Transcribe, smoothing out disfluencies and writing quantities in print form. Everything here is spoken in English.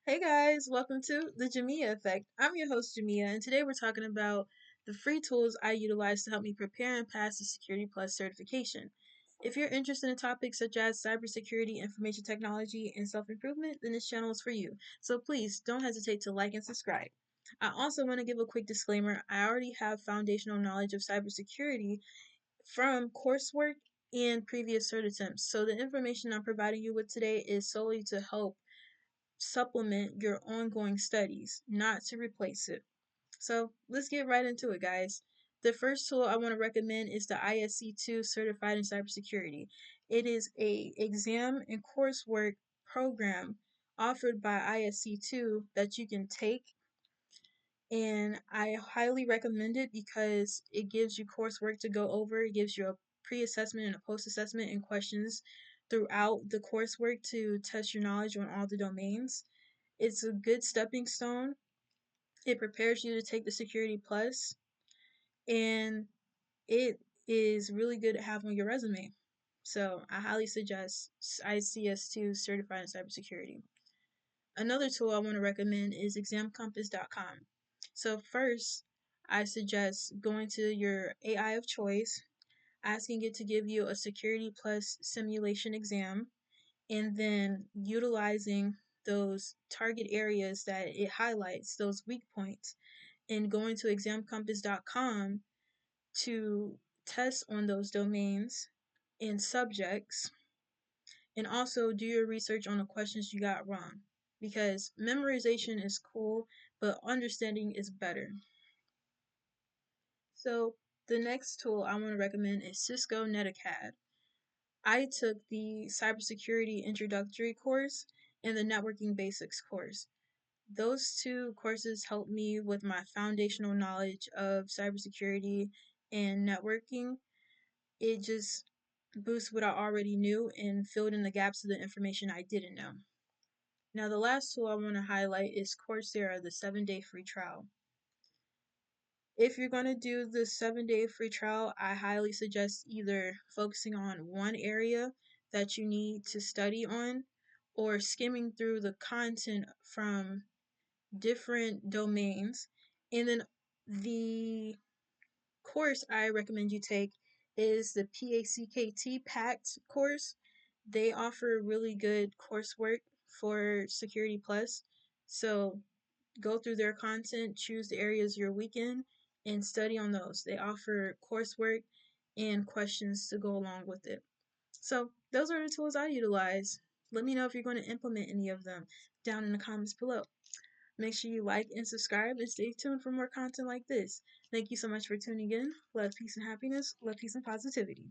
Hey guys, welcome to the Jamia Effect. I'm your host Jamia, and today we're talking about the free tools I utilize to help me prepare and pass the Security Plus certification. If you're interested in topics such as cybersecurity, information technology, and self-improvement, then this channel is for you. So please don't hesitate to like and subscribe. I also want to give a quick disclaimer. I already have foundational knowledge of cybersecurity from coursework and previous cert attempts. So the information I'm providing you with today is solely to help supplement your ongoing studies, not to replace it. So let's get right into it, guys. The first tool I want to recommend is the ISC2 Certified in Cybersecurity. It is a exam and coursework program offered by ISC2 that you can take, and I highly recommend it because it gives you coursework to go over. It gives you a pre-assessment and a post-assessment and questions throughout the coursework to test your knowledge on all the domains. It's a good stepping stone. It prepares you to take the Security Plus, and it is really good to have on your resume. So I highly suggest ICS2 Certified in Cybersecurity. Another tool I want to recommend is ExamCompass.com. So first, I suggest going to your AI of choice, asking it to give you a Security Plus simulation exam, and then utilizing those target areas that it highlights, those weak points, and going to examcompass.com to test on those domains and subjects, and also do your research on the questions you got wrong, because memorization is cool, but understanding is better. So the next tool I want to recommend is Cisco NetAcad. I took the Cybersecurity Introductory course and the Networking Basics course. Those two courses helped me with my foundational knowledge of cybersecurity and networking. It just boosts what I already knew and filled in the gaps of the information I didn't know. Now, the last tool I want to highlight is Coursera, the 7-day free trial. If you're going to do the 7-day free trial, I highly suggest either focusing on one area that you need to study on, or skimming through the content from different domains. And then the course I recommend you take is the PACKT course. They offer really good coursework for Security Plus. So go through their content, choose the areas you're weak in, and study on those. They offer coursework and questions to go along with it. So those are the tools I utilize. Let me know if you're going to implement any of them down in the comments below. Make sure you like and subscribe and stay tuned for more content like this. Thank you so much for tuning in. Love, peace, and happiness. Love, peace, and positivity.